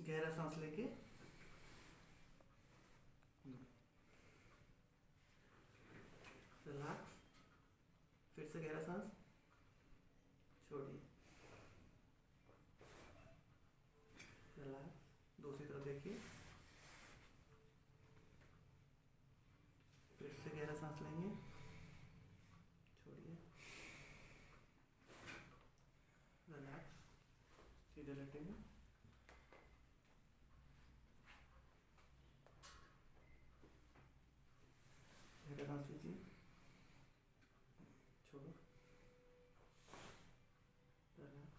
गहरा सांस लेके रिलैक्स, फिर से गहरा सांस छोड़िए, रिलैक्स, दूसरी तरफ देखिए, फिर से गहरा सांस लेंगे, छोड़िए, रिलैक्स, सीधे लेटेंगे, गहरा सांस लीजिए, छोड़ो, रिलैक्स,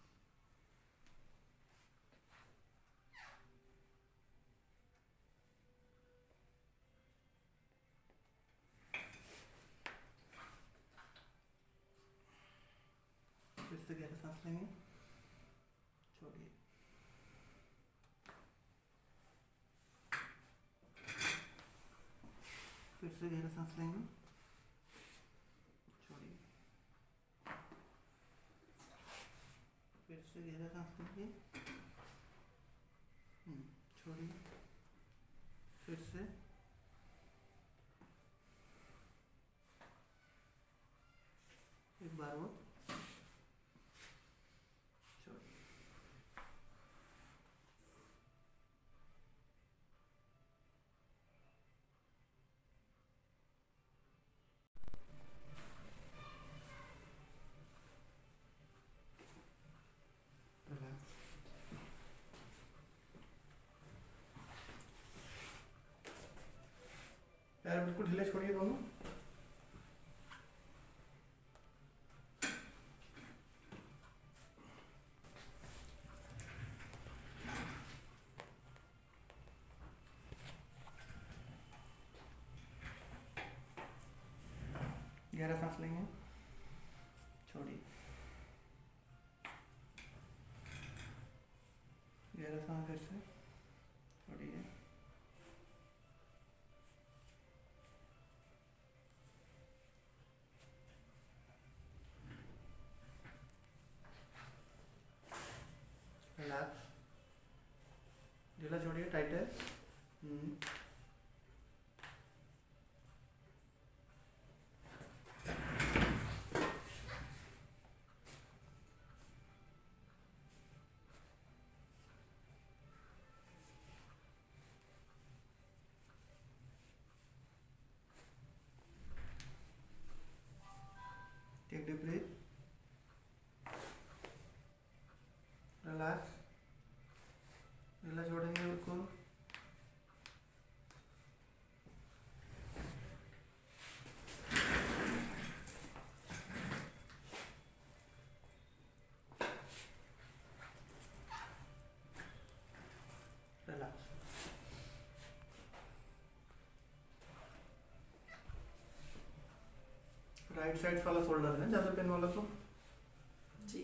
फिर से गहरा सांस लेंगे, छोड़िए, फिर से गहरा सांस लेंगे, छोड़िए, फिर से गहरा सांस लीजिए, छोड़िए, फिर से, एक बार और, छोड़िए, रिलैक्स, पैर बिल्कुल ढीले छोड़िए दोनों, गहरा सांस लेंगे, छोड़िए, गहरा सांस फिर से, छोड़िए, रिलैक्स, ढीला छोड़िए, टाइट है, टेक डीप ब्रीथ, रिलैक्स, ढीला छोड़ेंगे बिल्कुल, रिलैक्स, राइट साइड वाला शोल्डर है ज़्यादा पेन वाला तो जी।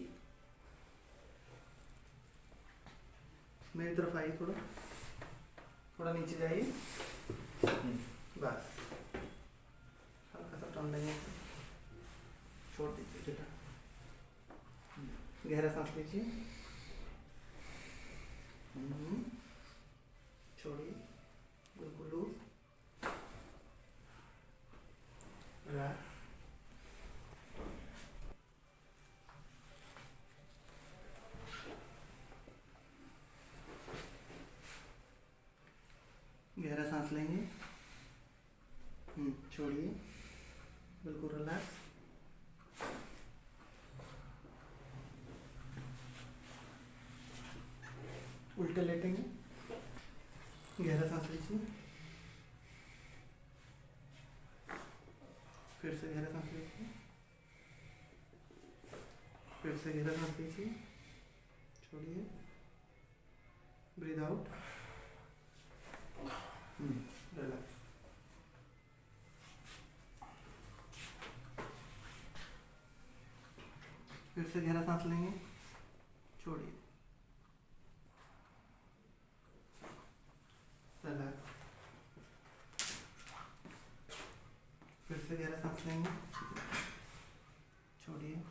मेरी तरफ आइए, थोड़ा थोड़ा नीचे जाइए, बस हल्का सा टर्न लेंगे, छोड़ दीजिए बेटा, गहरा सांस लीजिए, छोड़िए, बिल्कुल लूज, रिलैक्स, गहरा सांस लेंगे, छोड़िए, बिल्कुल रिलैक्स, उल्टे लेटेंगे, गहरा सांस लीजिए, फिर से गहरा सांस लीजिए, फिर से गहरा सांस लीजिए, छोड़िए, ब्रीद आउट, रिलैक्स, फिर से गहरा सांस लेंगे, छोड़िए, रिलैक्स, फिर से गहरा सांस लेंगे, छोड़िए,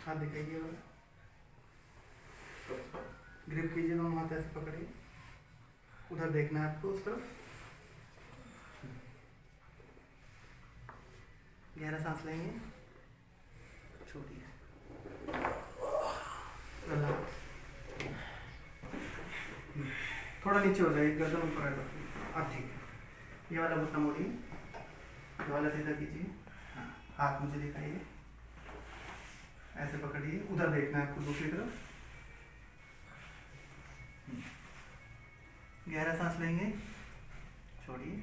हाथ दिखाइए वाला, ग्रिप कीजिए, दोनों हाथ ऐसे पकड़िए, उधर देखना है आपको, उस तरफ। गहरा सांस लेंगे, छोड़िए, रिलैक्स। थोड़ा नीचे हो जाइए, गर्दन ऊपर है तो अब ठीक है। ये वाला घुटना मोड़िए, ये वाला सीधा कीजिए। हाँ, हाथ मुझे दिखाइए, ऐसे पकड़िए, उधर देखना है आपको, दूसरी तरफ। गहरा सांस लेंगे, छोड़िए,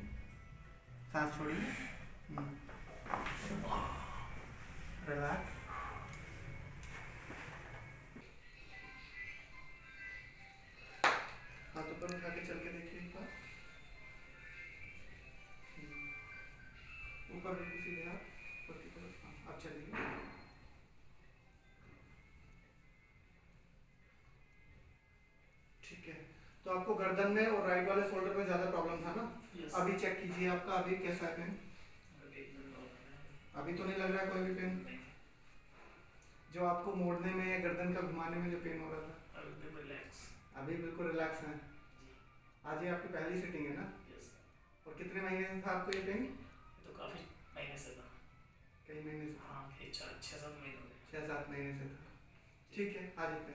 सांस छोड़िए, रिलैक्स। हाथ ऊपर उठा के चल के देखिए एक बार, ऊपर बिल्कुल सीधे हाथ ऊपर की तरफ। हाँ, अब चलिए। ठीक है, तो आपको गर्दन में और राइट वाले शोल्डर में ज़्यादा प्रॉब्लम था ना? Yes. अभी चेक कीजिए आपका, अभी कैसा है पेन? अभी तो नहीं लग रहा है कोई भी पेन? जो आपको मोड़ने में या गर्दन का घुमाने में जो पेन हो रहा था, अभी बिल्कुल रिलैक्स है। आज ये आपकी पहली सिटिंग है ना? Yes. और कितने महीने से था आपको ये पेन? तो काफी महीने से था। कई महीने से? हाँ, 6-7 महीने हो गए। 6-7 महीने से था। ठीक है, आज इतने